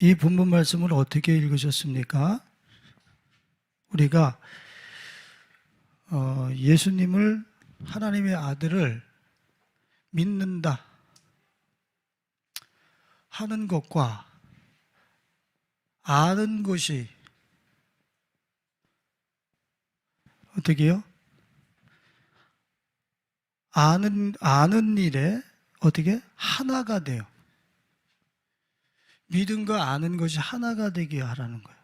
이 본문 말씀을 어떻게 읽으셨습니까? 우리가 예수님을, 하나님의 아들을 믿는다 하는 것과 아는 것이 어떻게 해요? 아는 일에 어떻게 하나가 돼요. 믿음과 아는 것이 하나가 되게 하라는 거예요.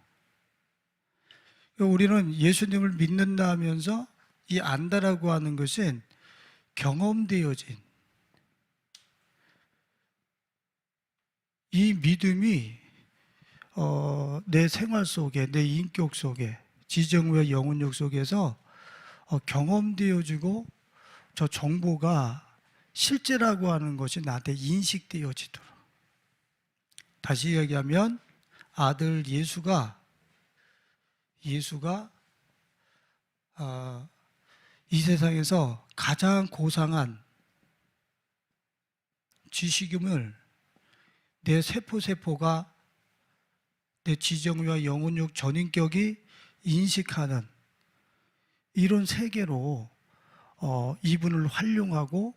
우리는 예수님을 믿는다 하면서 이 안다라고 하는 것은 경험되어진 이 믿음이 내 생활 속에, 내 인격 속에, 지정과 영혼력 속에서 경험되어지고 저 정보가 실제라고 하는 것이 나한테 인식되어지도록. 다시 이야기하면 아들 예수가 이 세상에서 가장 고상한 지식임을 내 세포가 내 지정과 영혼력 전인격이 인식하는 이런 세계로 이분을 활용하고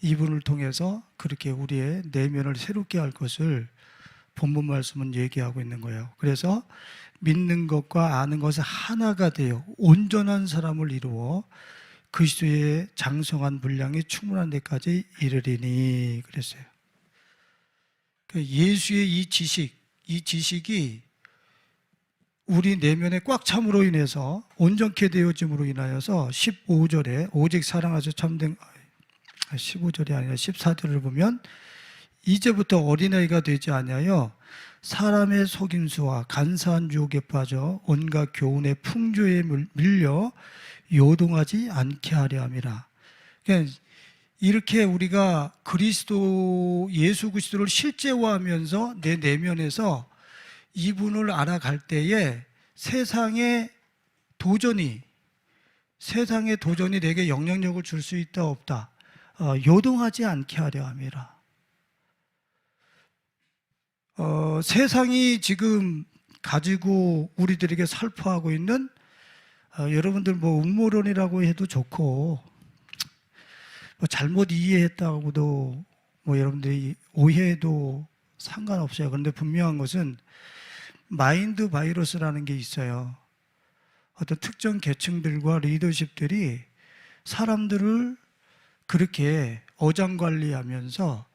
이분을 통해서 그렇게 우리의 내면을 새롭게 할 것을 본문 말씀은 얘기하고 있는 거예요. 그래서 믿는 것과 아는 것은 하나가 되어 온전한 사람을 이루어 그리스도의 장성한 분량이 충분한 데까지 이르리니 그랬어요. 예수의 이 지식이 우리 내면에 꽉 참으로 인해서 온전케 되어짐으로 인하여서 15절에 오직 사랑하셔 참된 15절이 아니라 14절을 보면 이제부터 어린아이가 되지 아니하여 사람의 속임수와 간사한 유혹에 빠져 온갖 교훈의 풍조에 밀려 요동하지 않게 하려 함이라. 그러니까 이렇게 우리가 예수 그리스도를 실제화하면서 내 내면에서 이분을 알아갈 때에 세상의 도전이 내게 영향력을 줄 수 있다 없다 요동하지 않게 하려 함이라. 세상이 지금 가지고 우리들에게 살포하고 있는 여러분들 뭐 음모론이라고 해도 좋고 뭐 잘못 이해했다고도 뭐 여러분들이 오해해도 상관없어요. 그런데 분명한 것은 마인드 바이러스라는 게 있어요. 어떤 특정 계층들과 리더십들이 사람들을 그렇게 어장관리하면서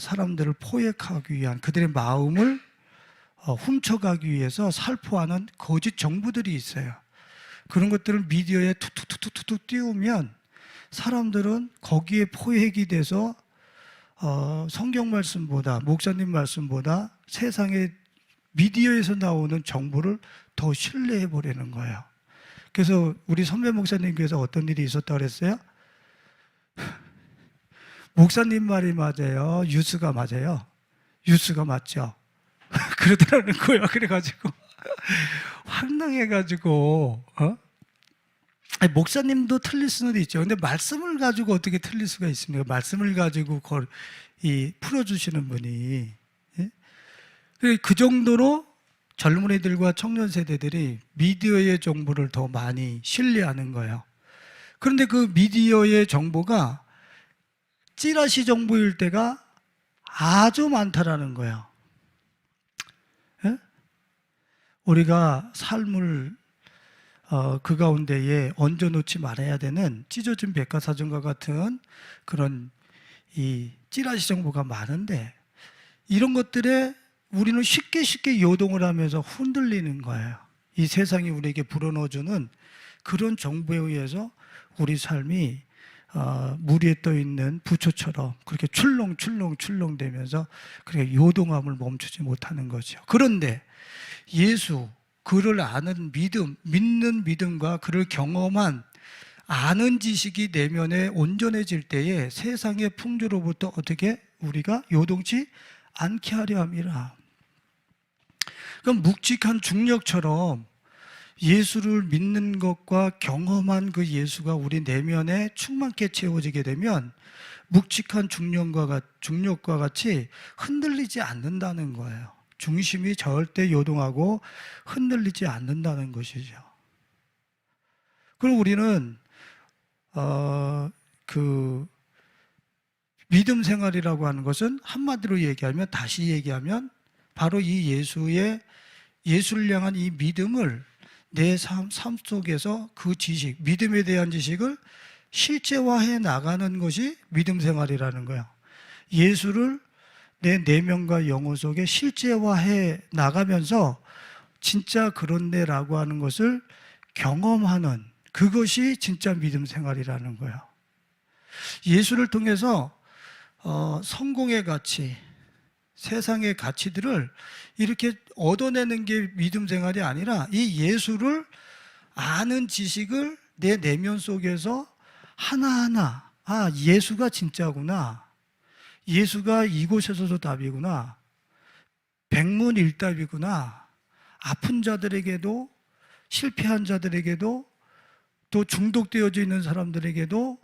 사람들을 포획하기 위한 그들의 마음을 훔쳐가기 위해서 살포하는 거짓 정보들이 있어요. 그런 것들을 미디어에 툭툭툭툭툭 띄우면 사람들은 거기에 포획이 돼서 성경 말씀보다 목사님 말씀보다 세상의 미디어에서 나오는 정보를 더 신뢰해 보려는 거예요. 그래서 우리 선배 목사님께서 어떤 일이 있었다고 그랬어요? 목사님 말이 맞아요? 유스가 맞아요? 유스가 맞죠? 그러더라는 거예요. 그래가지고 황당해가지고 아니, 목사님도 틀릴 수는 있죠. 근데 말씀을 가지고 어떻게 틀릴 수가 있습니까? 말씀을 가지고 풀어주시는 분이. 예? 그 정도로 젊은이들과 청년 세대들이 미디어의 정보를 더 많이 신뢰하는 거예요. 그런데 그 미디어의 정보가 찌라시 정보일 때가 아주 많다라는 거예요. 예? 우리가 삶을 그 가운데에 얹어놓지 말아야 되는 찢어진 백과사전과 같은 그런 이 찌라시 정보가 많은데 이런 것들에 우리는 쉽게 요동을 하면서 흔들리는 거예요. 이 세상이 우리에게 불어넣어주는 그런 정보에 의해서 우리 삶이 물 위에 떠 있는 부초처럼 그렇게 출렁출렁 되면서 그렇게 요동함을 멈추지 못하는 거죠. 그런데 예수, 그를 아는 믿는 믿음과 그를 경험한 아는 지식이 내면에 온전해질 때에 세상의 풍조로부터 어떻게 우리가 요동치 않게 하려 함이라. 그럼 묵직한 중력처럼 예수를 믿는 것과 경험한 그 예수가 우리 내면에 충만케 채워지게 되면 묵직한 중력과 같이 흔들리지 않는다는 거예요. 중심이 절대 요동하고 흔들리지 않는다는 것이죠. 그럼 우리는 그 믿음 생활이라고 하는 것은 한마디로 얘기하면, 다시 얘기하면 바로 이 예수를 향한 이 믿음을 내 삶 속에서 그 지식, 믿음에 대한 지식을 실제화해 나가는 것이 믿음 생활이라는 거야. 예수를 내 내면과 영혼 속에 실제화해 나가면서 진짜 그렇네라고 하는 것을 경험하는, 그것이 진짜 믿음 생활이라는 거예요. 예수를 통해서 성공의 가치, 세상의 가치들을 이렇게 얻어내는 게 믿음 생활이 아니라, 이 예수를 아는 지식을 내 내면 속에서 하나하나, 아, 예수가 진짜구나, 예수가 이곳에서도 답이구나, 백문일답이구나, 아픈 자들에게도, 실패한 자들에게도, 또 중독되어져 있는 사람들에게도,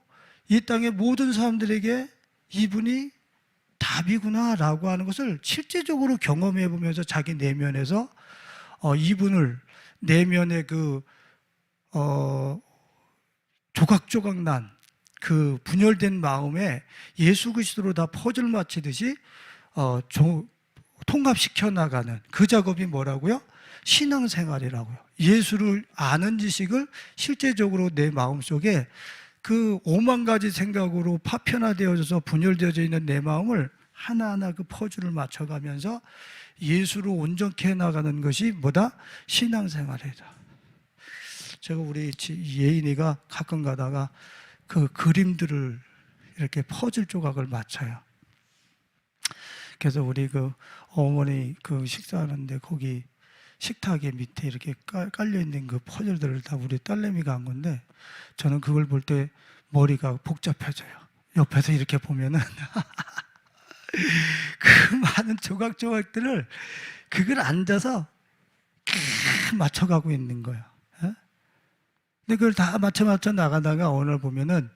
이 땅의 모든 사람들에게 이분이 답이구나 라고 하는 것을 실제적으로 경험해 보면서 자기 내면에서 이분을 내면의 조각조각 난 그 분열된 마음에 예수 그리스도로 다 퍼즐 맞히듯이 통합시켜 나가는 그 작업이 뭐라고요? 신앙생활이라고요. 예수를 아는 지식을 실제적으로 내 마음속에 그 5만 가지 생각으로 파편화되어져서 분열되어져 있는 내 마음을 하나하나 그 퍼즐을 맞춰가면서 예수로 온전케 해나가는 것이 뭐다? 신앙생활이다. 제가 우리 예인이가 가끔 가다가 그 그림들을 이렇게 퍼즐 조각을 맞춰요. 그래서 우리 그 어머니 그 식사하는데 거기 식탁에 밑에 이렇게 깔려있는 그 퍼즐들을 다 우리 딸내미가 한 건데, 저는 그걸 볼 때 머리가 복잡해져요. 옆에서 이렇게 보면은 그 많은 조각조각들을 그걸 앉아서 맞춰가고 있는 거예요. 근데 그걸 다 맞춰 나가다가 어느 날 보면은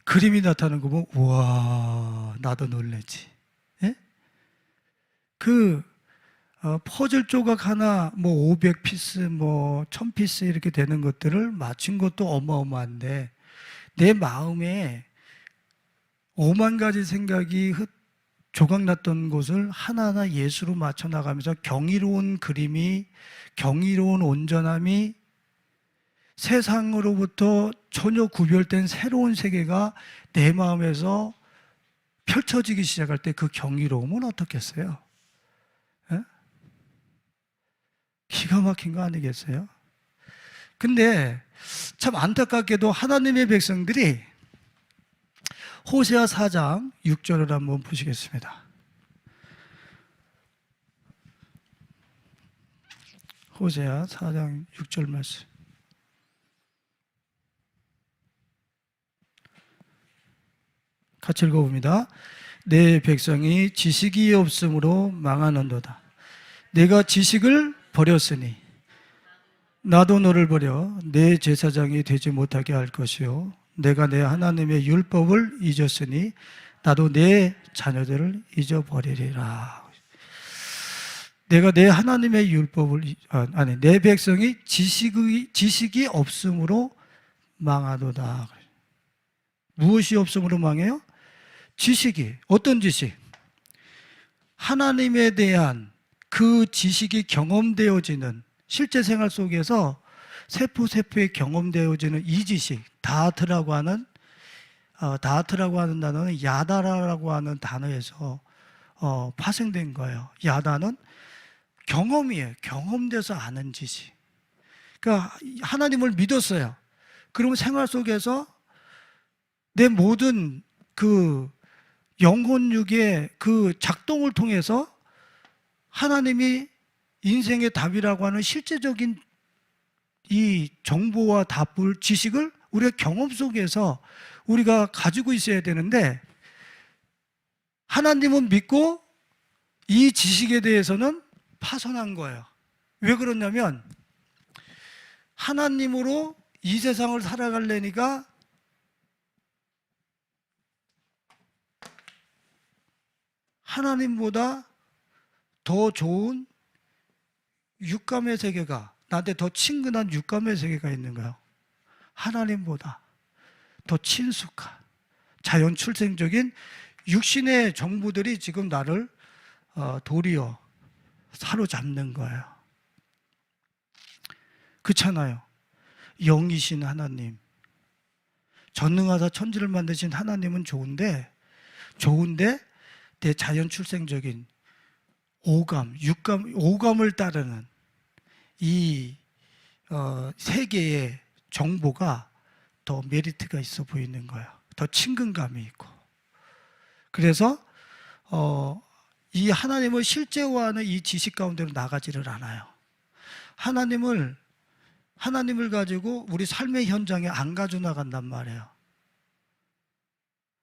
그림이 나타나는 거 보면, 우와, 나도 놀래지. 예? 그 퍼즐 조각 하나 뭐 500피스 뭐 1000피스 이렇게 되는 것들을 맞춘 것도 어마어마한데, 내 마음에 5만 가지 생각이 조각났던 곳을 하나하나 예수로 맞춰 나가면서 경이로운 그림이, 경이로운 온전함이, 세상으로부터 전혀 구별된 새로운 세계가 내 마음에서 펼쳐지기 시작할 때 그 경이로움은 어떻겠어요? 예? 기가 막힌 거 아니겠어요? 근데 참 안타깝게도 하나님의 백성들이 호세아 4장 6절을 한번 보시겠습니다. 호세아 4장 6절 말씀. 같이 읽어봅니다. 내 백성이 지식이 없으므로 망하는도다. 내가 지식을 버렸으니 나도 너를 버려 내 제사장이 되지 못하게 할 것이요, 내가 내 하나님의 율법을 잊었으니 나도 내 자녀들을 잊어버리리라. 내가 내 하나님의 율법을 내 백성이 지식이 없으므로 망하도다. 무엇이 없으므로 망해요? 지식이. 어떤 지식? 하나님에 대한 그 지식이 경험되어지는, 실제 생활 속에서 세포에 경험되어지는 이 지식, 다하트라고 하는 단어는 야다라라고 하는 단어에서 파생된 거예요. 야다는 경험이에요. 경험돼서 아는 지식. 그러니까 하나님을 믿었어요. 그러면 생활 속에서 내 모든 그 영혼육의 그 작동을 통해서 하나님이 인생의 답이라고 하는 실제적인 이 정보와 답을, 지식을 우리가 경험 속에서 우리가 가지고 있어야 되는데, 하나님은 믿고 이 지식에 대해서는 파선한 거예요. 왜 그러냐면, 하나님으로 이 세상을 살아가려니까 하나님보다 더 좋은 육감의 세계가, 나한테 더 친근한 육감의 세계가 있는 거예요. 하나님보다 더 친숙한 자연 출생적인 육신의 정보들이 지금 나를 도리어 사로잡는 거예요. 그렇잖아요. 영이신 하나님, 전능하사 천지를 만드신 하나님은 좋은데 내 자연 출생적인 오감, 육감, 오감을 따르는 이 세계의 정보가 더 메리트가 있어 보이는 거예요. 더 친근감이 있고. 그래서 이 하나님을 실제화하는 이 지식 가운데로 나가지를 않아요. 하나님을 가지고 우리 삶의 현장에 안 가져 나간단 말이에요.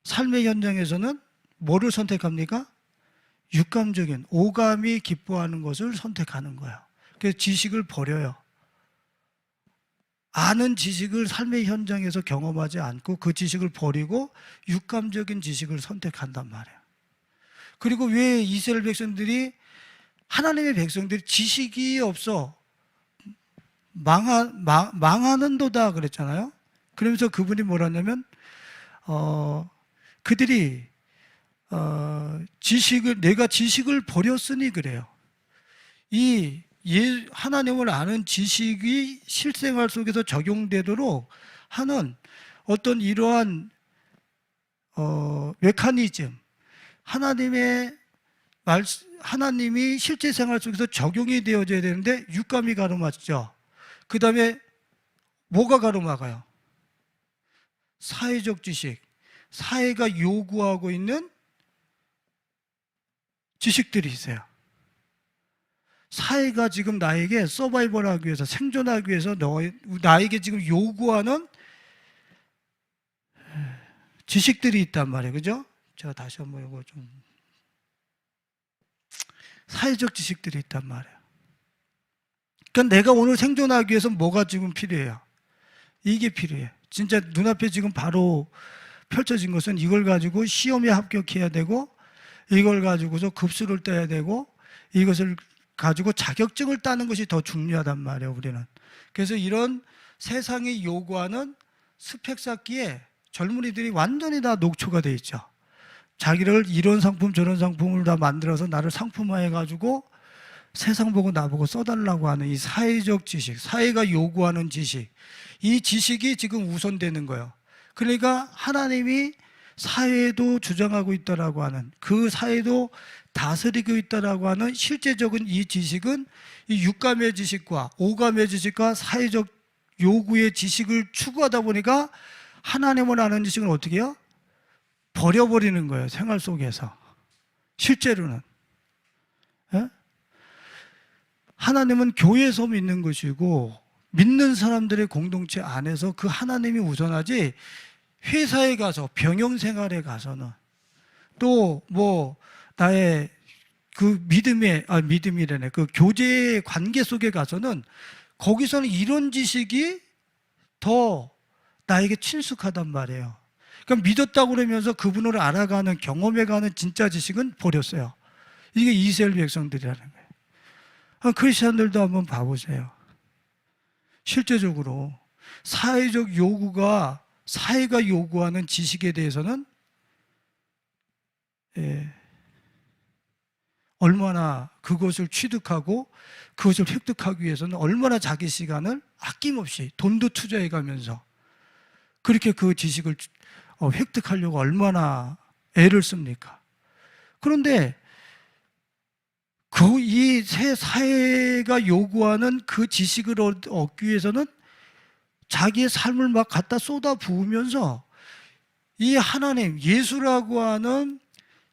삶의 현장에서는 뭐를 선택합니까? 육감적인, 오감이 기뻐하는 것을 선택하는 거예요. 그래서 지식을 버려요. 아는 지식을 삶의 현장에서 경험하지 않고 그 지식을 버리고 육감적인 지식을 선택한단 말이에요. 그리고 왜 이스라엘 백성들이, 하나님의 백성들이 지식이 없어 망하는도다 그랬잖아요. 그러면서 그분이 뭐라냐면 그들이 내가 지식을 버렸으니 그래요. 하나님을 아는 지식이 실생활 속에서 적용되도록 하는 어떤 이러한 메커니즘, 하나님이 실제 생활 속에서 적용이 되어져야 되는데 육감이 가로막죠. 그 다음에 뭐가 가로막아요? 사회적 지식, 사회가 요구하고 있는 지식들이 있어요. 사회가 지금 나에게 서바이벌하기 위해서, 생존하기 위해서 나에게 지금 요구하는 지식들이 있단 말이에요. 그죠? 제가 다시 한번 이거 좀, 사회적 지식들이 있단 말이에요. 그러니까 내가 오늘 생존하기 위해서 뭐가 지금 필요해요? 이게 필요해요. 진짜 눈앞에 지금 바로 펼쳐진 것은 이걸 가지고 시험에 합격해야 되고, 이걸 가지고서 급수를 떼야 되고, 이것을 가지고 자격증을 따는 것이 더 중요하단 말이에요, 우리는. 그래서 이런 세상이 요구하는 스펙 쌓기에 젊은이들이 완전히 다 녹초가 돼 있죠. 자기를 이런 상품 저런 상품을 다 만들어서 나를 상품화해가지고 세상 보고 나보고 써달라고 하는 이 사회적 지식, 사회가 요구하는 지식, 이 지식이 지금 우선되는 거예요. 그러니까 하나님이 사회도 주장하고 있다라고 하는, 그 사회도 다스리고 있다라고 하는 실제적인 이 지식은 이 육감의 지식과 오감의 지식과 사회적 요구의 지식을 추구하다 보니까 하나님을 아는 지식은 어떻게 해요? 버려버리는 거예요, 생활 속에서. 실제로는. 예? 하나님은 교회에서 믿는 것이고, 믿는 사람들의 공동체 안에서 그 하나님이 우선하지, 회사에 가서, 병영 생활에 가서는, 또 나의 그 믿음이라네, 그 교제의 관계 속에 가서는, 거기서는 이런 지식이 더 나에게 친숙하단 말이에요. 그러니까 믿었다고 그러면서 그분을 알아가는, 경험해가는 진짜 지식은 버렸어요. 이게 이스라엘 백성들이라는 거예요. 크리스천들도 한번 봐보세요. 실제적으로 사회적 요구가, 사회가 요구하는 지식에 대해서는 얼마나 그것을 취득하고 그것을 획득하기 위해서는 얼마나 자기 시간을 아낌없이 돈도 투자해 가면서 그렇게 그 지식을 획득하려고 얼마나 애를 씁니까? 그런데 이 새 사회가 요구하는 그 지식을 얻기 위해서는 자기의 삶을 막 갖다 쏟아 부으면서 이 하나님, 예수라고 하는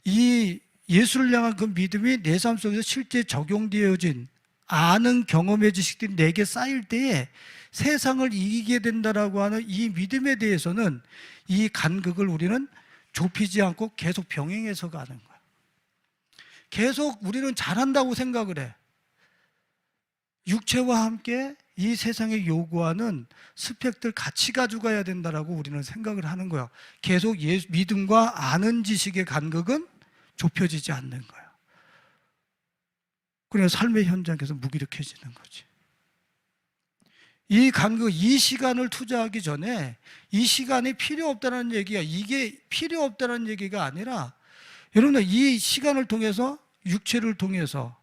이 예수를 향한 그 믿음이 내 삶 속에서 실제 적용되어진 아는 경험의 지식들이 내게 쌓일 때에 세상을 이기게 된다라고 하는 이 믿음에 대해서는 이 간극을 우리는 좁히지 않고 계속 병행해서 가는 거야. 계속 우리는 잘한다고 생각을 해. 육체와 함께 이 세상에 요구하는 스펙들 같이 가져가야 된다라고 우리는 생각을 하는 거야. 계속 믿음과 아는 지식의 간극은 좁혀지지 않는 거야. 그러니까 삶의 현장에서 무기력해지는 거지. 이 간극, 이 시간을 투자하기 전에 이 시간이 필요 없다는 얘기가, 이게 필요 없다는 얘기가 아니라, 여러분들 이 시간을 통해서, 육체를 통해서,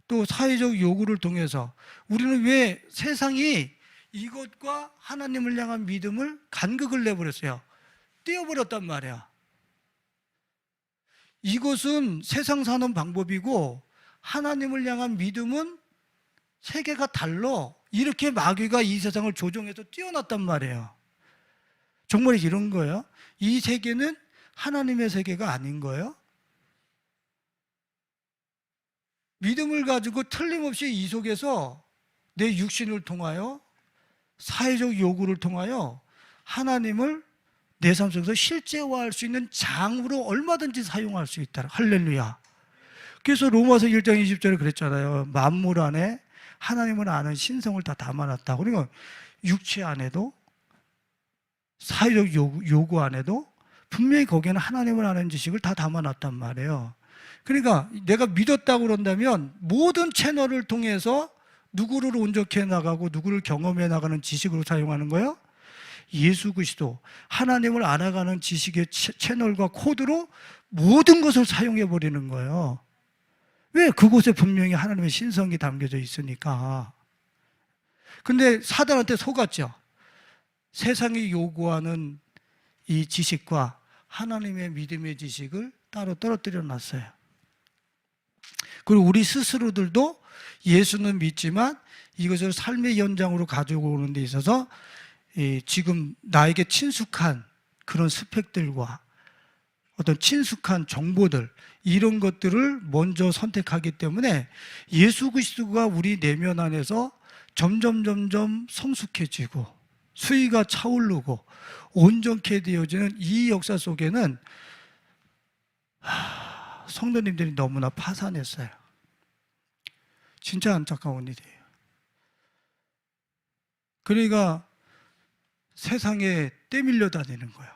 또 사회적 요구를 통해서 우리는 왜 세상이 이것과 하나님을 향한 믿음을 간극을 내버렸어요. 떼어버렸단 말이야. 이것은 세상 사는 방법이고 하나님을 향한 믿음은 세계가 달라. 이렇게 마귀가 이 세상을 조종해서 띄워놨단 말이에요. 정말 이런 거예요. 이 세계는 하나님의 세계가 아닌 거예요. 믿음을 가지고 틀림없이 이 속에서 내 육신을 통하여, 사회적 요구를 통하여 하나님을 내 삶 속에서 실제화할 수 있는 장으로 얼마든지 사용할 수 있다. 할렐루야. 그래서 로마서 1장 20절에 그랬잖아요. 만물 안에 하나님을 아는 신성을 다 담아놨다. 그러니까 육체 안에도, 사회적 요구 안에도 분명히 거기에는 하나님을 아는 지식을 다 담아놨단 말이에요. 그러니까 내가 믿었다고 그런다면 모든 채널을 통해서 누구를 온전케 나가고 누구를 경험해 나가는 지식으로 사용하는 거예요? 예수 그리스도, 하나님을 알아가는 지식의 채널과 코드로 모든 것을 사용해 버리는 거예요. 왜? 그곳에 분명히 하나님의 신성이 담겨져 있으니까. 근데 사단한테 속았죠. 세상이 요구하는 이 지식과 하나님의 믿음의 지식을 따로 떨어뜨려 놨어요. 그리고 우리 스스로들도 예수는 믿지만 이것을 삶의 현장으로 가지고 오는 데 있어서 지금 나에게 친숙한 그런 스펙들과 어떤 친숙한 정보들, 이런 것들을 먼저 선택하기 때문에 예수 그리스도가 우리 내면 안에서 점점 성숙해지고 수위가 차오르고 온전케 되어지는 이 역사 속에는 성도님들이 너무나 파산했어요. 진짜 안타까운 일이에요. 그러니까 세상에 떼밀려 다니는 거예요.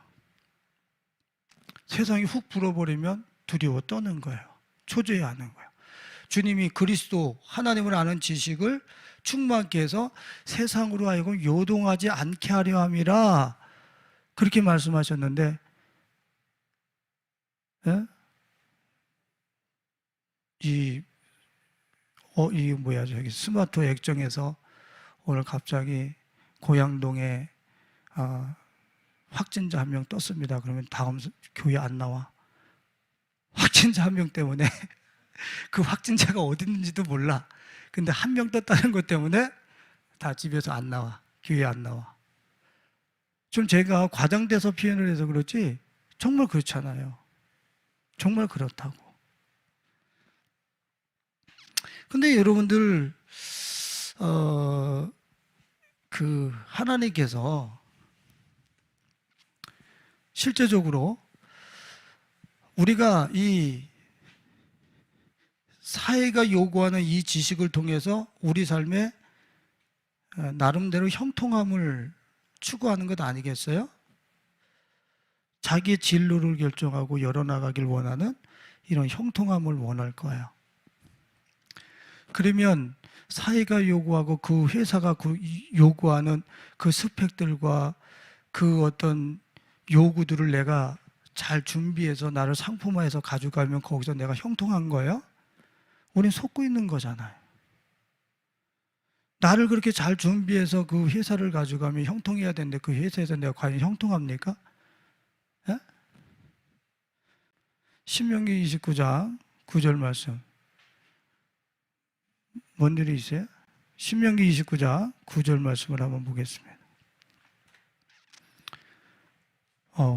세상이 훅 불어버리면 두려워 떠는 거예요. 초조해하는 거예요. 주님이 그리스도, 하나님을 아는 지식을 충만케 해서 세상으로 하여금 요동하지 않게 하려 함이라, 그렇게 말씀하셨는데, 예? 저기 스마트 액정에서 오늘 갑자기 고양동에 확진자 1명 떴습니다. 그러면 다음 교회 안 나와. 확진자 1명 때문에 그 확진자가 어디 있는지도 몰라. 근데 1명 떴다는 것 때문에 다 집에서 안 나와. 교회 안 나와. 좀 제가 과장돼서 표현을 해서 그렇지 정말 그렇잖아요. 정말 그렇다고. 근데 여러분들 하나님께서 실제적으로 우리가 이 사회가 요구하는 이 지식을 통해서 우리 삶에 나름대로 형통함을 추구하는 것 아니겠어요? 자기의 진로를 결정하고 열어나가길 원하는 이런 형통함을 원할 거예요. 그러면 사회가 요구하고 그 회사가 요구하는 그 스펙들과 그 어떤 요구들을 내가 잘 준비해서 나를 상품화해서 가져가면 거기서 내가 형통한 거예요? 우린 속고 있는 거잖아요. 나를 그렇게 잘 준비해서 그 회사를 가져가면 형통해야 되는데 그 회사에서 내가 과연 형통합니까? 예? 신명기 29장 9절 말씀. 뭔 일이 있어요? 신명기 29장 9절 말씀을 한번 보겠습니다.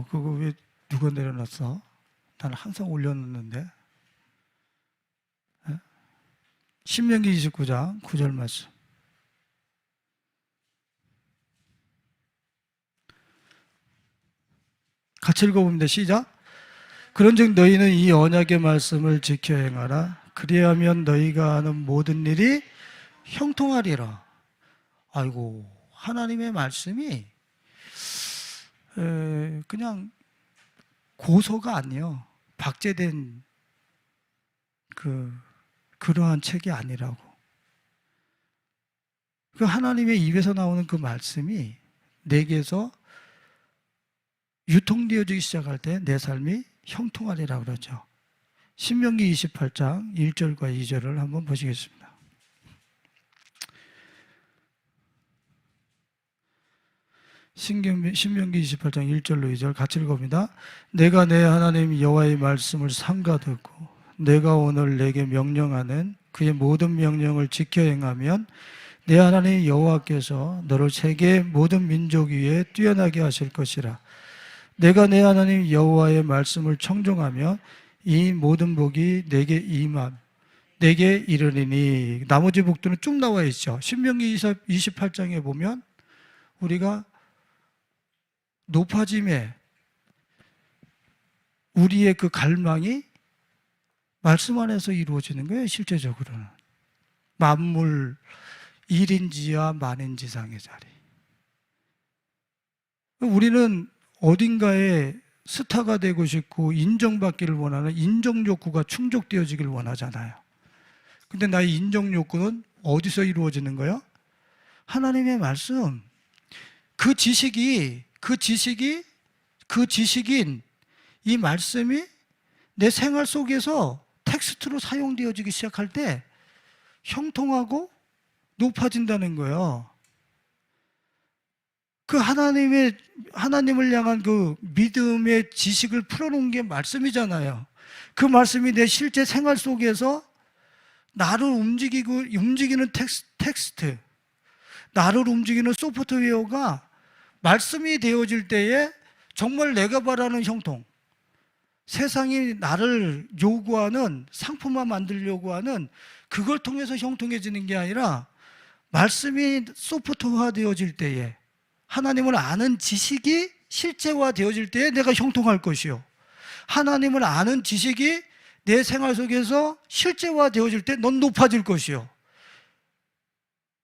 그거 왜 누가 내려놨어? 나는 항상 올려놓는데. 예? 신명기 29장 9절 말씀. 같이 읽어봅니다. 시작. 그런즉 너희는 이 언약의 말씀을 지켜 행하라. 그리하면 너희가 하는 모든 일이 형통하리라. 아이고, 하나님의 말씀이 그냥 고소가 아니에요. 박제된 그 그러한 책이 아니라고. 그 하나님의 입에서 나오는 그 말씀이 내게서 유통되어지기 시작할 때 내 삶이 형통하리라 그러죠. 신명기 28장 1절과 2절을 한번 보시겠습니다. 신명기 28장 1절로 2절 같이 읽어봅니다. 내가 내 하나님 여호와의 말씀을 삼가 듣고 내가 오늘 내게 명령하는 그의 모든 명령을 지켜 행하면 내 하나님 여호와께서 너를 세계 모든 민족 위에 뛰어나게 하실 것이라. 내가 내 하나님 여호와의 말씀을 청종하며 이 모든 복이 내게 내게 이르리니. 나머지 복들은 쭉 나와 있죠. 신명기 28장에 보면 우리가 높아짐에 우리의 그 갈망이 말씀 안에서 이루어지는 거예요. 실제적으로는 만물 1인지와 만인지상의 자리. 우리는 어딘가에 스타가 되고 싶고 인정받기를 원하는 인정 욕구가 충족되어지길 원하잖아요. 근데 나의 인정 욕구는 어디서 이루어지는 거예요? 하나님의 말씀. 그 지식인 이 말씀이 내 생활 속에서 텍스트로 사용되어지기 시작할 때 형통하고 높아진다는 거예요. 그 하나님을 향한 그 믿음의 지식을 풀어놓은 게 말씀이잖아요. 그 말씀이 내 실제 생활 속에서 나를 움직이는 텍스트, 나를 움직이는 소프트웨어가 말씀이 되어질 때에 정말 내가 바라는 형통, 세상이 나를 요구하는 상품화 만들려고 하는 그걸 통해서 형통해지는 게 아니라 말씀이 소프트화 되어질 때에 하나님을 아는 지식이 실제화 되어질 때에 내가 형통할 것이요, 하나님을 아는 지식이 내 생활 속에서 실제화 되어질 때 넌 높아질 것이요,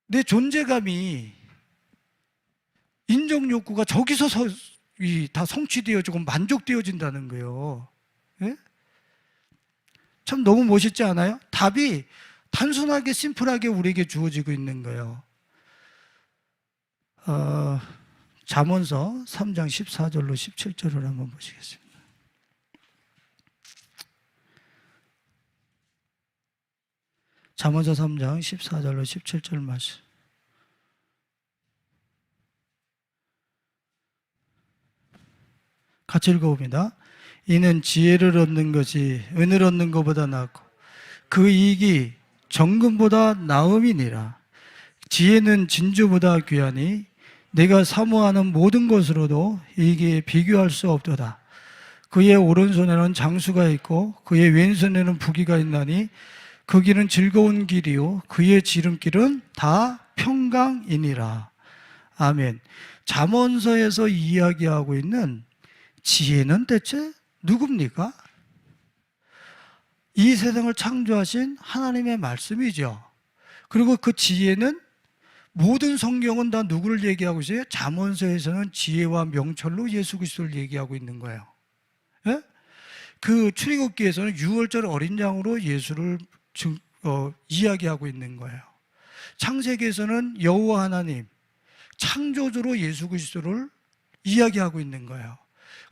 내 존재감이 인정 욕구가 저기서 다 성취되어지고 만족되어진다는 거예요. 예? 참 너무 멋있지 않아요? 답이 단순하게 심플하게 우리에게 주어지고 있는 거예요. 잠언서 3장 14절로 17절을 한번 보시겠습니다. 잠언서 3장 14절로 17절 말씀. 같이 읽어봅니다. 이는 지혜를 얻는 것이 은을 얻는 것보다 낫고 그 이익이 정금보다 나음이니라. 지혜는 진주보다 귀하니 내가 사모하는 모든 것으로도 이게 비교할 수 없도다. 그의 오른손에는 장수가 있고 그의 왼손에는 부귀가 있나니 그 길은 즐거운 길이요 그의 지름길은 다 평강이니라. 아멘. 잠언서에서 이야기하고 있는 지혜는 대체 누굽니까? 이 세상을 창조하신 하나님의 말씀이죠. 그리고 그 지혜는 모든 성경은 다 누구를 얘기하고 있어요? 잠언서에서는 지혜와 명철로 예수 그리스도를 얘기하고 있는 거예요. 예? 그 출애굽기에서는 유월절 어린 양으로 예수를 이야기하고 있는 거예요. 창세기에서는 여호와 하나님 창조주로 예수 그리스도를 이야기하고 있는 거예요.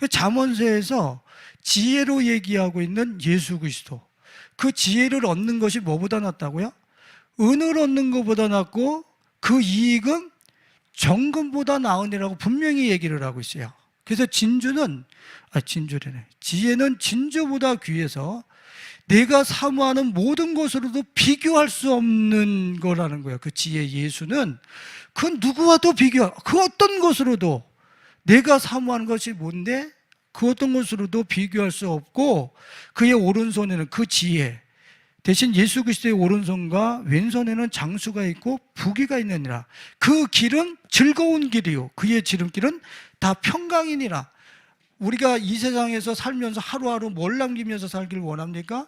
잠언서에서 지혜로 얘기하고 있는 예수 그리스도, 그 지혜를 얻는 것이 뭐보다 낫다고요? 은을 얻는 것보다 낫고 그 이익은 정금보다 나으니라고 분명히 얘기를 하고 있어요. 그래서 지혜는 진주보다 귀해서 내가 사모하는 모든 것으로도 비교할 수 없는 거라는 거예요. 그 지혜 예수는 그 누구와도 그 어떤 것으로도 내가 사모하는 것이 뭔데 그 어떤 것으로도 비교할 수 없고 그의 오른손에는 그 지혜 대신 예수 그리스도의 오른손과 왼손에는 장수가 있고 부귀가 있느니라. 그 길은 즐거운 길이요 그의 지름길은 다 평강이니라. 우리가 이 세상에서 살면서 하루하루 뭘 남기면서 살기를 원합니까?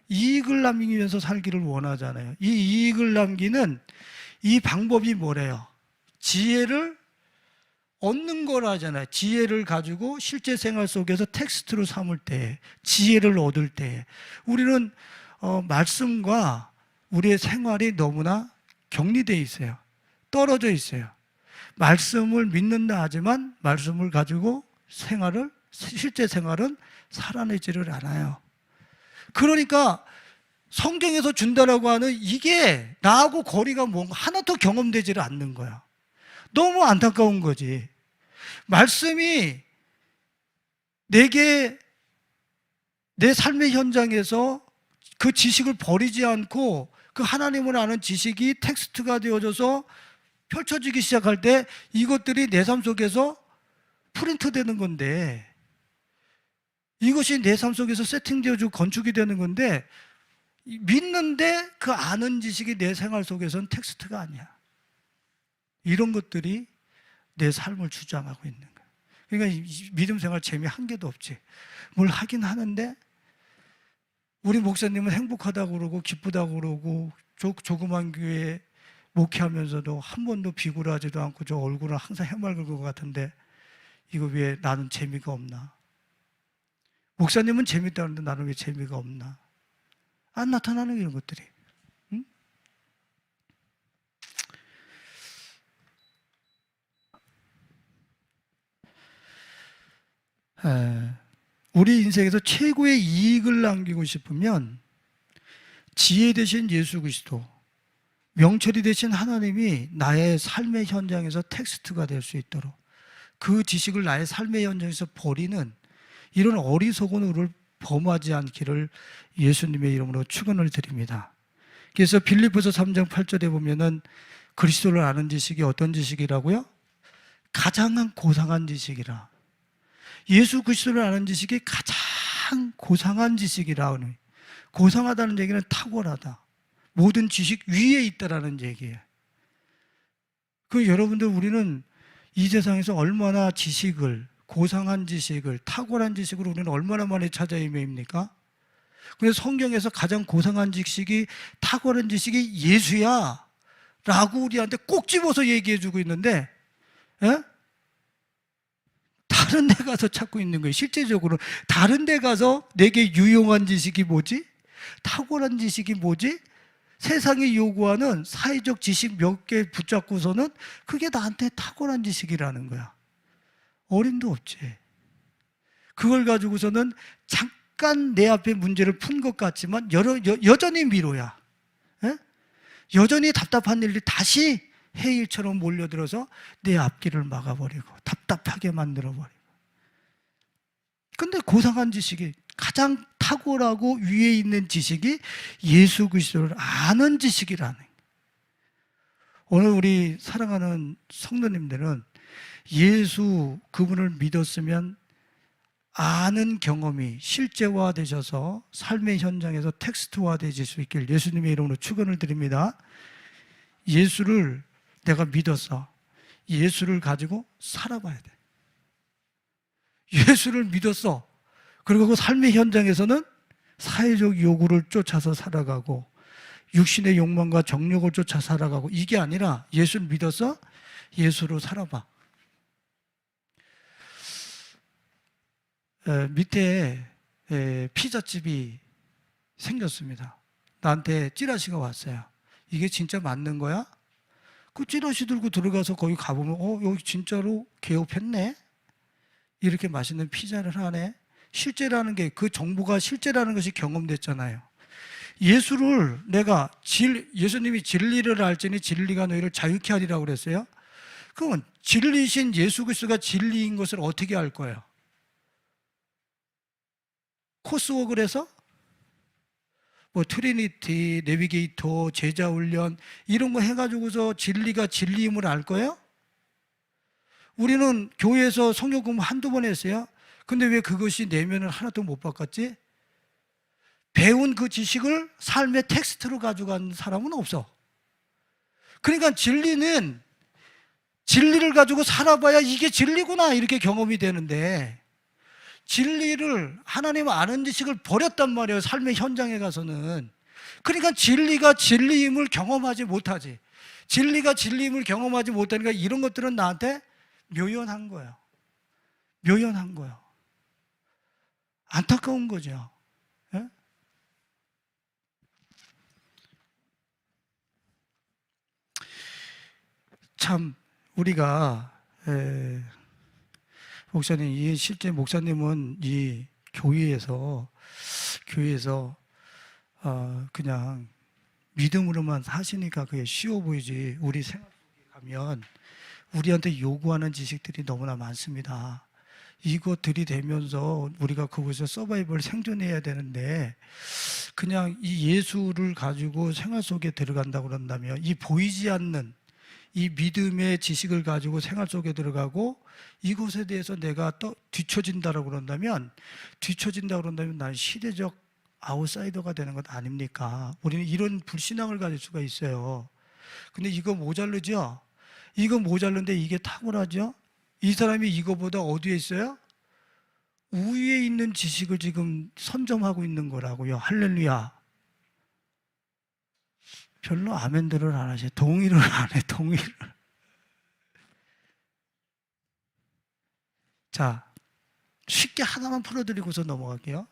이익을 남기면서 살기를 원하잖아요. 이 이익을 남기는 이 방법이 뭐래요? 지혜를 얻는 거라잖아요. 지혜를 가지고 실제 생활 속에서 텍스트로 삼을 때, 지혜를 얻을 때 우리는 말씀과 우리의 생활이 너무나 격리되어 있어요. 떨어져 있어요. 말씀을 믿는다 하지만 말씀을 가지고 실제 생활은 살아내지를 않아요. 그러니까 성경에서 준다라고 하는 이게 나하고 거리가 뭔가 하나도 경험되지를 않는 거야. 너무 안타까운 거지. 말씀이 내게 내 삶의 현장에서 그 지식을 버리지 않고 그 하나님을 아는 지식이 텍스트가 되어져서 펼쳐지기 시작할 때 이것들이 내 삶 속에서 프린트 되는 건데, 이것이 내 삶 속에서 세팅되어지고 건축이 되는 건데, 믿는데 그 아는 지식이 내 생활 속에서는 텍스트가 아니야. 이런 것들이 내 삶을 주장하고 있는 거야. 그러니까 믿음 생활 재미 한 개도 없지. 뭘 하긴 하는데 우리 목사님은 행복하다고 그러고 기쁘다고 그러고 조그만 교회 목회하면서도 한 번도 비굴하지도 않고 저 얼굴은 항상 해맑을 것 같은데 이거 왜 나는 재미가 없나? 목사님은 재밌다는데 나는 왜 재미가 없나? 안 나타나는 이런 것들이. 응? 우리 인생에서 최고의 이익을 남기고 싶으면 지혜 되신 예수 그리스도, 명철이 되신 하나님이 나의 삶의 현장에서 텍스트가 될 수 있도록 그 지식을 나의 삶의 현장에서 버리는 이런 어리석은 우를 범하지 않기를 예수님의 이름으로 축원을 드립니다. 그래서 빌립보서 3장 8절에 보면은 그리스도를 아는 지식이 어떤 지식이라고요? 가장 고상한 지식이라. 예수 그리스도를 아는 지식이 가장 고상한 지식이라. 고상하다는 얘기는 탁월하다. 모든 지식 위에 있다라는 얘기예요. 여러분들, 우리는 이 세상에서 얼마나 지식을, 고상한 지식을, 탁월한 지식을 우리는 얼마나 많이 찾아 헤매입니까? 그래서 성경에서 가장 고상한 지식이, 탁월한 지식이 예수야 라고 우리한테 꼭 집어서 얘기해 주고 있는데, 에? 다른 데 가서 찾고 있는 거예요. 실제적으로 다른 데 가서 내게 유용한 지식이 뭐지? 탁월한 지식이 뭐지? 세상이 요구하는 사회적 지식 몇 개 붙잡고서는 그게 나한테 탁월한 지식이라는 거야. 어림도 없지. 그걸 가지고서는 잠깐 내 앞에 문제를 푼 것 같지만 여전히 미로야. 에? 여전히 답답한 일이 다시 해일처럼 몰려들어서 내 앞길을 막아버리고 답답하게 만들어버리고. 근데 고상한 지식이, 가장 탁월하고 위에 있는 지식이 예수 그리스도를 아는 지식이라는 거예요. 오늘 우리 사랑하는 성도님들은 예수 그분을 믿었으면 아는 경험이 실제화 되셔서 삶의 현장에서 텍스트화 되실 수 있길 예수님의 이름으로 축원을 드립니다. 예수를 내가 믿어서 예수를 가지고 살아봐야 돼. 예수를 믿었어. 그리고 그 삶의 현장에서는 사회적 요구를 쫓아서 살아가고 육신의 욕망과 정욕을 쫓아 살아가고, 이게 아니라 예수를 믿어서 예수로 살아봐. 밑에 피자집이 생겼습니다. 나한테 찌라시가 왔어요. 이게 진짜 맞는 거야? 그 찌라시 들고 들어가서 거기 가보면 여기 진짜로 개업했네? 이렇게 맛있는 피자를 하네? 실제라는 게, 그 정보가 실제라는 것이 경험됐잖아요. 예수를 내가 예수님이 진리를 알지니 진리가 너희를 자유케 하리라고 그랬어요. 그러면 진리신 예수 그리스도가 진리인 것을 어떻게 알 거예요? 코스웍을 해서 뭐 트리니티, 내비게이터, 제자 훈련 이런 거 해가지고서 진리가 진리임을 알 거예요? 우리는 교회에서 성경 공부 한두 번 했어요. 근데 왜 그것이 내면을 하나도 못 바꿨지? 배운 그 지식을 삶의 텍스트로 가져간 사람은 없어. 그러니까 진리는 진리를 가지고 살아봐야 이게 진리구나 이렇게 경험이 되는데, 진리를, 하나님 아는 지식을 버렸단 말이에요, 삶의 현장에 가서는. 그러니까 진리가 진리임을 경험하지 못하지. 진리가 진리임을 경험하지 못하니까 이런 것들은 나한테 묘연한 거예요. 묘연한 거예요. 안타까운 거죠. 예? 참 우리가 목사님, 이 실제 목사님은 이 교회에서 그냥 믿음으로만 사시니까 그게 쉬워 보이지, 우리 생활 속에 가면 우리한테 요구하는 지식들이 너무나 많습니다. 이거 들이대면서 우리가 그곳에서 서바이벌 생존해야 되는데, 그냥 이 예수를 가지고 생활 속에 들어간다고 그런다면, 이 보이지 않는 이 믿음의 지식을 가지고 생활 속에 들어가고 이것에 대해서 내가 또 뒤처진다고 그런다면 난 시대적 아웃사이더가 되는 것 아닙니까? 우리는 이런 불신앙을 가질 수가 있어요. 근데 이거 모자르죠? 이거 모자른데 이게 탁월하죠? 이 사람이 이거보다 어디에 있어요? 우위에 있는 지식을 지금 선점하고 있는 거라고요. 할렐루야. 별로 아멘들을 안 하셔. 동의를 안 해, 동의를. 자, 쉽게 하나만 풀어드리고서 넘어갈게요.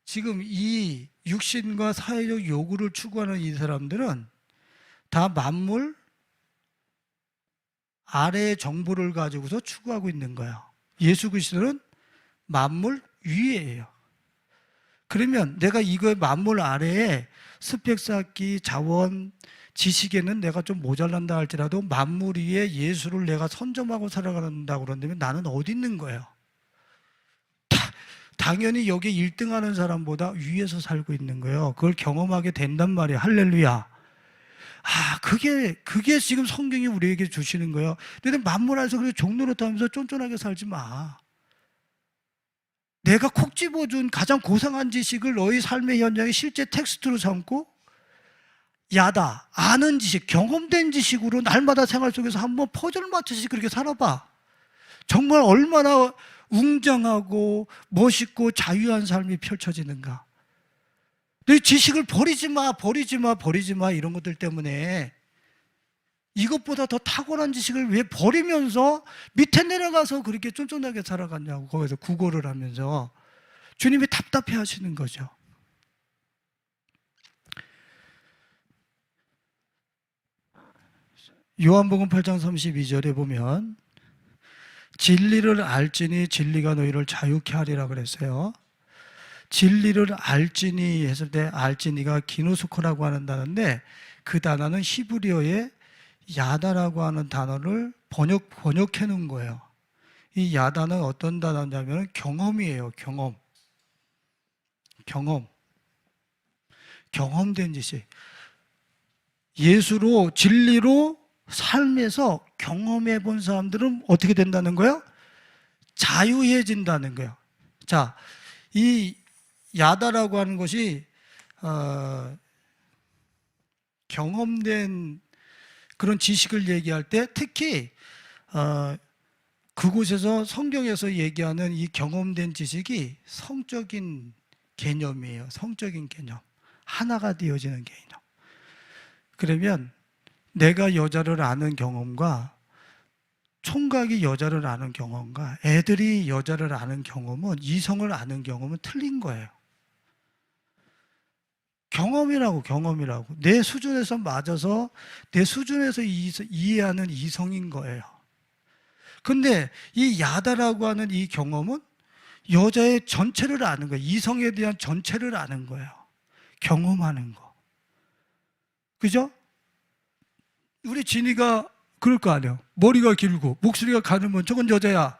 지금 이 육신과 사회적 요구를 추구하는 이 사람들은 다 만물 아래의 정보를 가지고서 추구하고 있는 거예요. 예수 그리스도는 만물 위에예요. 그러면 내가 이거의 만물 아래에 스펙 쌓기, 자원, 지식에는 내가 좀 모자란다 할지라도 만물 위에 예수를 내가 선점하고 살아간다고 그런다면 나는 어디 있는 거예요? 당연히 여기 1등 하는 사람보다 위에서 살고 있는 거예요. 그걸 경험하게 된단 말이에요. 할렐루야. 그게 지금 성경이 우리에게 주시는 거예요. 너희들 만물 안에서 그렇게 종노릇하면서 쫀쫀하게 살지 마. 내가 콕 집어준 가장 고상한 지식을 너희 삶의 현장에 실제 텍스트로 삼고 야다, 아는 지식, 경험된 지식으로 날마다 생활 속에서 한번 퍼즐 맞추듯이 그렇게 살아봐. 정말 얼마나 웅장하고 멋있고 자유한 삶이 펼쳐지는가. 너희 지식을 버리지 마 이런 것들 때문에 이것보다 더 탁월한 지식을 왜 버리면서 밑에 내려가서 그렇게 쫀쫀하게 살아갔냐고, 거기서 구걸을 하면서 주님이 답답해 하시는 거죠. 요한복음 8장 32절에 보면 진리를 알지니 진리가 너희를 자유케 하리라 그랬어요. 진리를 알지니 했을 때 알지니가 기노스코라고 하는 단어인데 그 단어는 히브리어의 야다라고 하는 단어를 번역해 놓은 거예요. 이 야다는 어떤 단어냐면 경험이에요. 경험된 지식. 예수로 진리로 삶에서 경험해 본 사람들은 어떻게 된다는 거예요? 자유해진다는 거예요. 자, 이 야다라고 하는 것이 경험된 그런 지식을 얘기할 때 특히 그곳에서 성경에서 얘기하는 이 경험된 지식이 성적인 개념이에요. 성적인 개념. 하나가 되어지는 개념. 그러면 내가 여자를 아는 경험과 총각이 여자를 아는 경험과 애들이 여자를 아는 경험은, 이성을 아는 경험은 틀린 거예요. 경험이라고. 내 수준에서 맞아서 내 수준에서 이해하는 이성인 거예요. 근데 이 야다라고 하는 이 경험은 여자의 전체를 아는 거예요. 이성에 대한 전체를 아는 거예요. 경험하는 거. 그죠? 우리 진이가 그럴 거 아니에요. 머리가 길고 목소리가 가늘면 저건 여자야.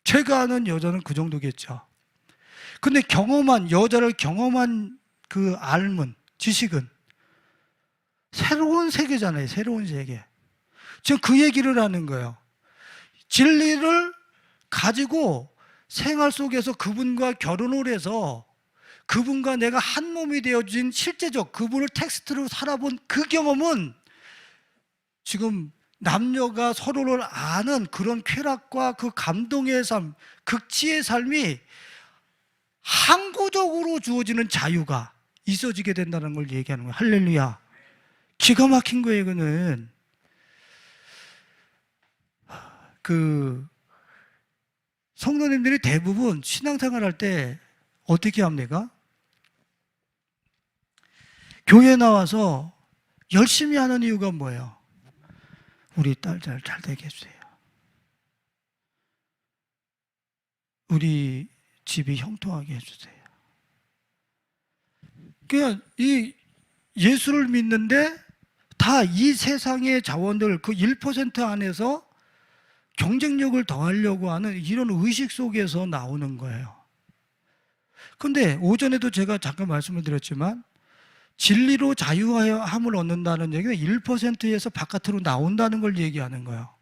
제가 아는 여자는 그 정도겠죠. 근데 여자를 경험한 그 알문, 지식은 새로운 세계잖아요. 새로운 세계. 지금 그 얘기를 하는 거예요. 진리를 가지고 생활 속에서 그분과 결혼을 해서 그분과 내가 한 몸이 되어진 실제적 그분을 텍스트로 살아본 그 경험은 지금 남녀가 서로를 아는 그런 쾌락과 그 감동의 삶, 극치의 삶이 항구적으로 주어지는 자유가 있어지게 된다는 걸 얘기하는 거예요. 할렐루야. 기가 막힌 거예요, 이거는. 성도님들이 대부분 신앙생활 할 때 어떻게 합니까? 교회 나와서 열심히 하는 이유가 뭐예요? 우리 딸 잘 되게 해주세요. 우리 집이 형통하게 해주세요. 그냥 이 예수를 믿는데 다 이 세상의 자원들 그 1% 안에서 경쟁력을 더하려고 하는 이런 의식 속에서 나오는 거예요. 근데 오전에도 제가 잠깐 말씀을 드렸지만 진리로 자유함을 얻는다는 얘기는 1%에서 바깥으로 나온다는 걸 얘기하는 거예요.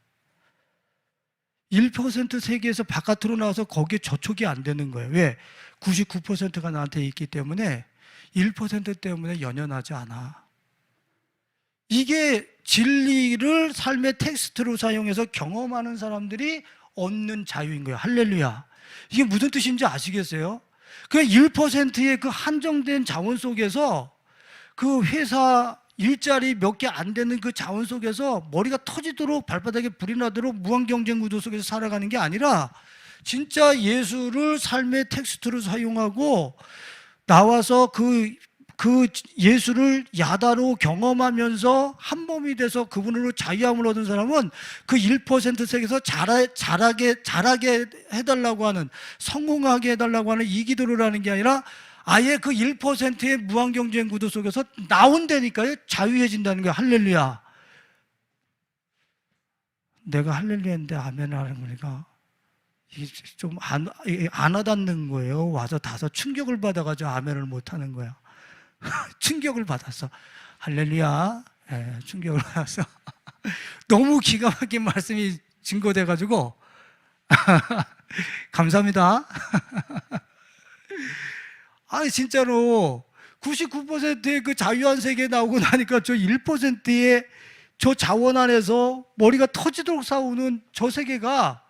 1% 세계에서 바깥으로 나와서 거기에 저촉이 안 되는 거예요. 왜? 99%가 나한테 있기 때문에 1% 때문에 연연하지 않아. 이게 진리를 삶의 텍스트로 사용해서 경험하는 사람들이 얻는 자유인 거예요. 할렐루야. 이게 무슨 뜻인지 아시겠어요? 그 1%의 그 한정된 자원 속에서 그 회사 일자리 몇 개 안 되는 그 자원 속에서 머리가 터지도록 발바닥에 불이 나도록 무한 경쟁 구도 속에서 살아가는 게 아니라 진짜 예수를 삶의 텍스트로 사용하고 나와서 그 예수를 야다로 경험하면서 한 몸이 돼서 그분으로 자유함을 얻은 사람은 그 1% 세계에서 잘하게 해달라고 하는, 성공하게 해달라고 하는 이 기도를 하는 게 아니라 아예 그 1%의 무한 경쟁 구도 속에서 나온다니까요. 자유해진다는 거예요. 할렐루야. 내가 할렐루야 했는데 아멘 하는 거니까 좀 안 와닿는 거예요. 와서 다소 충격을 받아가지고 아멘을 못 하는 거야. 충격을 받았어. 할렐루야. 네, 충격을 받았어. 너무 기가 막힌 말씀이 증거돼가지고 감사합니다. 아니 진짜로 99%의 그 자유한 세계에 나오고 나니까 저 1%의 저 자원 안에서 머리가 터지도록 싸우는 저 세계가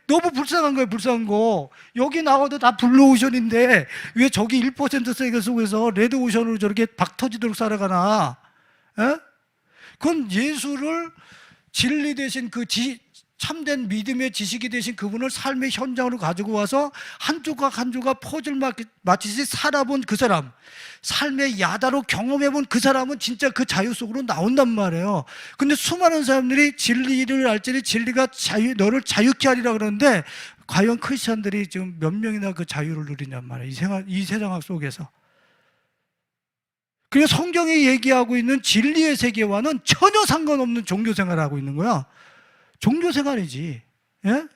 너무 불쌍한 거예요. 불쌍한 거. 여기 나와도 다 블루오션인데 왜 저기 1% 세계 속에서 레드오션으로 저렇게 박 터지도록 살아가나? 에? 그건 예수를 진리 대신 참된 믿음의 지식이 되신 그분을 삶의 현장으로 가지고 와서 한 조각 한 조각 퍼즐 마치듯이 살아본 그 사람, 삶의 야다로 경험해본 그 사람은 진짜 그 자유 속으로 나온단 말이에요. 근데 수많은 사람들이 진리를 알지니 진리가 너를 자유케 하리라 그러는데 과연 크리스찬들이 지금 몇 명이나 그 자유를 누리냔 말이에요. 이 세상 속에서. 그리고 성경이 얘기하고 있는 진리의 세계와는 전혀 상관없는 종교 생활을 하고 있는 거야. 종교 생활이지. 예?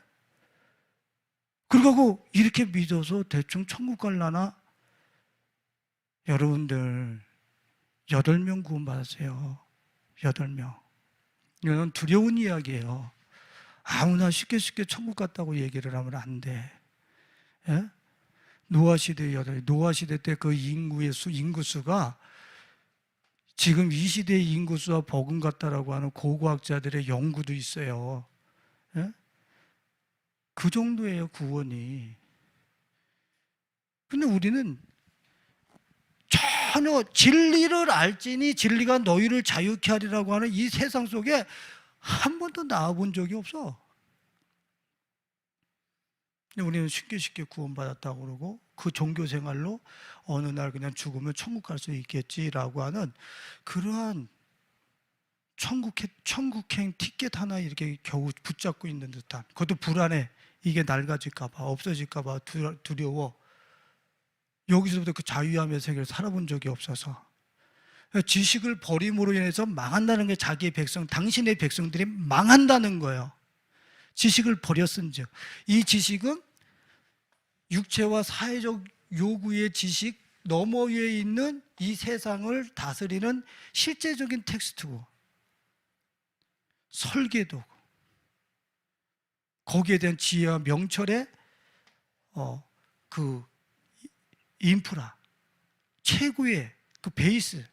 그리고 이렇게 믿어서 대충 천국 갈라나? 여러분들 8명 구원받았어요. 8명. 이건 두려운 이야기예요. 아무나 쉽게 천국 갔다고 얘기를 하면 안 돼. 예? 노아 시대 때 그 인구수가 지금 이 시대의 인구수와 버금 같다라고 하는 고고학자들의 연구도 있어요. 예? 그 정도예요, 구원이. 근데 우리는 전혀 진리를 알지니 진리가 너희를 자유케 하리라고 하는 이 세상 속에 한 번도 나와본 적이 없어. 근데 우리는 쉽게 구원받았다고 그러고 그 종교 생활로 어느 날 그냥 죽으면 천국 갈 수 있겠지라고 하는 그러한 천국행 티켓 하나 이렇게 겨우 붙잡고 있는 듯한, 그것도 불안해. 이게 낡아질까봐, 없어질까봐 두려워. 여기서부터 그 자유함의 세계를 살아본 적이 없어서 지식을 버림으로 인해서 망한다는 게 자기의 당신의 백성들이 망한다는 거예요. 지식을 버렸은즉 이 지식은 육체와 사회적 요구의 지식 너머에 있는 이 세상을 다스리는 실제적인 텍스트고 설계도고 거기에 대한 지혜와 명철의 그 인프라, 최고의 그 베이스,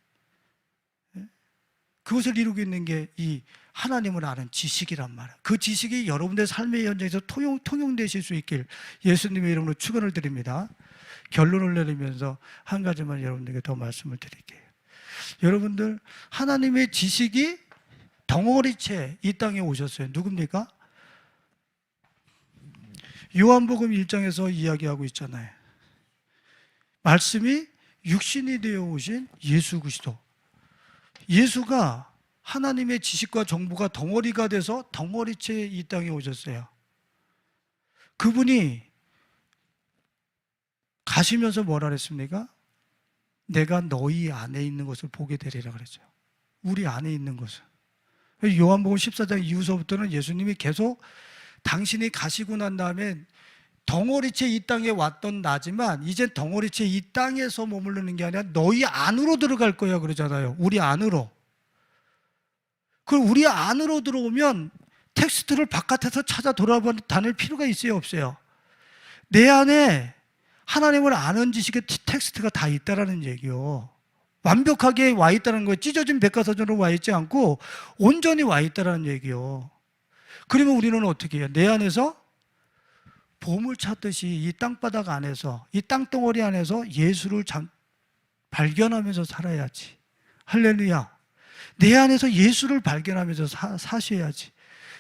그것을 이루고 있는 게 이 하나님을 아는 지식이란 말이에요. 그 지식이 여러분들 삶의 현장에서 통용되실 수 있길 예수님의 이름으로 축원을 드립니다. 결론을 내리면서 한 가지만 여러분들에게 더 말씀을 드릴게요. 여러분들 하나님의 지식이 덩어리째 이 땅에 오셨어요. 누굽니까? 요한복음 1장에서 이야기하고 있잖아요. 말씀이 육신이 되어 오신 예수 그리스도. 예수가 하나님의 지식과 정보가 덩어리가 돼서 덩어리째 이 땅에 오셨어요. 그분이 가시면서 뭐라 그랬습니까? 내가 너희 안에 있는 것을 보게 되리라 그랬죠. 우리 안에 있는 것을. 요한복음 14장 이후서부터는 예수님이 계속 당신이 가시고 난 다음에 덩어리째 이 땅에 왔던 나지만 이제 덩어리째 이 땅에서 머무르는 게 아니라 너희 안으로 들어갈 거야 그러잖아요. 우리 안으로. 그럼 우리 안으로 들어오면 텍스트를 바깥에서 찾아 돌아다닐 필요가 있어요, 없어요? 내 안에 하나님을 아는 지식의 텍스트가 다 있다라는 얘기요. 완벽하게 와 있다는 거예요. 찢어진 백과사전으로 와 있지 않고 온전히 와 있다라는 얘기요. 그러면 우리는 어떻게 해요? 내 안에서 보물 찾듯이 이 땅바닥 안에서, 이 땅덩어리 안에서 예수를 발견하면서 살아야지. 할렐루야. 내 안에서 예수를 발견하면서 사셔야지.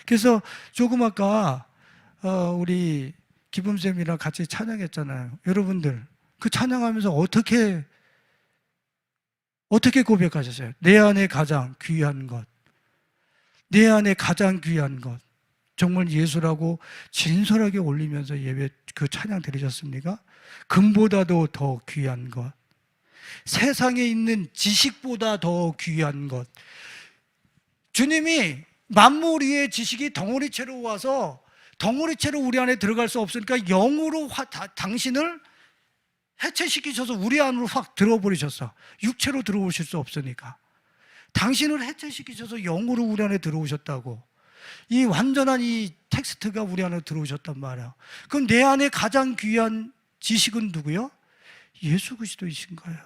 그래서 조금 아까 우리 기쁨쌤이랑 같이 찬양했잖아요. 여러분들 그 찬양하면서 어떻게 고백하셨어요? 내 안에 가장 귀한 것, 내 안에 가장 귀한 것, 정말 예수라고 진솔하게 올리면서 예배 그 찬양 드리셨습니까? 금보다도 더 귀한 것, 세상에 있는 지식보다 더 귀한 것. 주님이 만물 위의 지식이 덩어리채로 와서 덩어리채로 우리 안에 들어갈 수 없으니까 영으로 당신을 해체시키셔서 우리 안으로 확 들어버리셨어. 육체로 들어오실 수 없으니까. 당신을 해체시키셔서 영으로 우리 안에 들어오셨다고. 이 완전한 이 텍스트가 우리 안에 들어오셨단 말이야. 그럼 내 안에 가장 귀한 지식은 누구요? 예수 그리스도이신 거예요.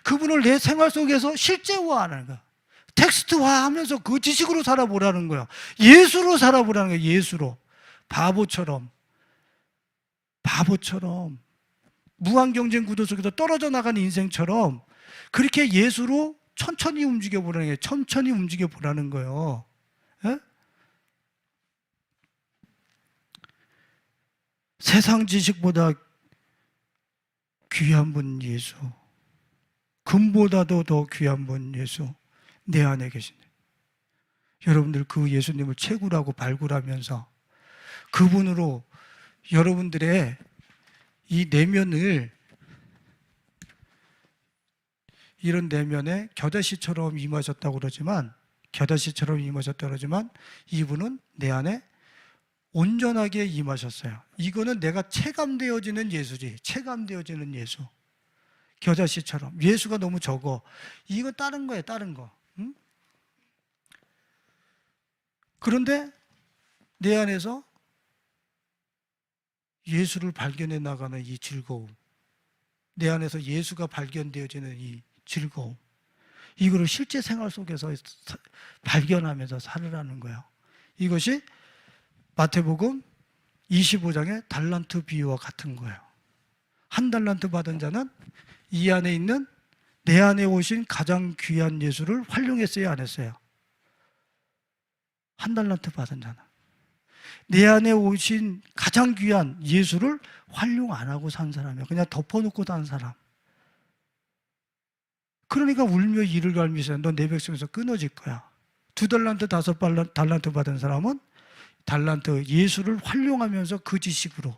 그분을 내 생활 속에서 실제화하는 거야. 텍스트화하면서 그 지식으로 살아보라는 거야. 예수로 살아보라는 거야. 예수로. 바보처럼 무한 경쟁 구도 속에서 떨어져 나가는 인생처럼 그렇게 예수로 천천히 움직여 보라는 거예요. 천천히 움직여 보라는 거예요. 에? 세상 지식보다 귀한 분 예수, 금보다도 더 귀한 분 예수 내 안에 계시네. 여러분들 그 예수님을 채굴하고 발굴하면서 그분으로 여러분들의 이 내면을, 이런 내면에 겨다시처럼 임하셨다고 그러지만 이분은 내 안에 온전하게 임하셨어요. 이거는 내가 체감되어지는 예수지. 체감되어지는 예수. 겨자씨처럼. 예수가 너무 적어. 이거 다른 거예요. 다른 거. 응? 그런데 내 안에서 예수를 발견해 나가는 이 즐거움, 내 안에서 예수가 발견되어지는 이 즐거움, 이거를 실제 생활 속에서 발견하면서 살으라는 거예요. 이것이 마태복음 25장의 달란트 비유와 같은 거예요. 한 달란트 받은 자는 이 안에 있는 내 안에 오신 가장 귀한 예수를 활용했어요, 안 했어요? 한 달란트 받은 자는 내 안에 오신 가장 귀한 예수를 활용 안 하고 산 사람이야. 그냥 덮어놓고 산 사람. 그러니까 울며 이를 갈미서 너 내 백성에서 끊어질 거야. 2달란트 5달란트 받은 사람은 달란트 예수를 활용하면서 그 지식으로,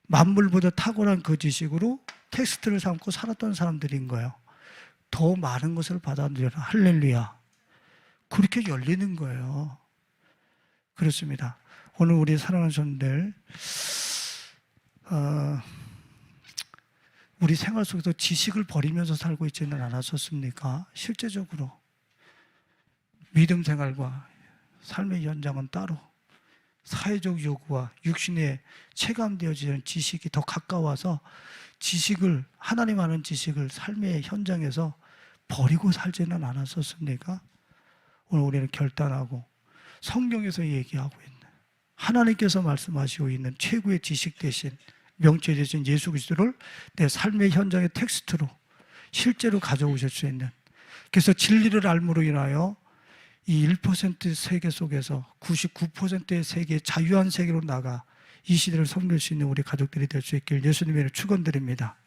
만물보다 탁월한 그 지식으로 텍스트를 삼고 살았던 사람들인 거예요. 더 많은 것을 받아들여라. 할렐루야. 그렇게 열리는 거예요. 그렇습니다. 오늘 우리 사랑하는 손들, 우리 생활 속에서 지식을 버리면서 살고 있지는 않았었습니까? 실제적으로 믿음 생활과 삶의 현장은 따로, 사회적 요구와 육신에 체감되어지는 지식이 더 가까워서 지식을, 하나님 아는 지식을 삶의 현장에서 버리고 살지는 않았었습니까? 오늘 우리는 결단하고 성경에서 얘기하고 있는, 하나님께서 말씀하시고 있는 최고의 지식 대신, 명체 대신 예수 그리스도를 내 삶의 현장의 텍스트로 실제로 가져오실 수 있는, 그래서 진리를 알므로 인하여 이 1% 세계 속에서 99%의 세계, 자유한 세계로 나가 이 시대를 섬길 수 있는 우리 가족들이 될 수 있길 예수님의 이름으로 축원드립니다.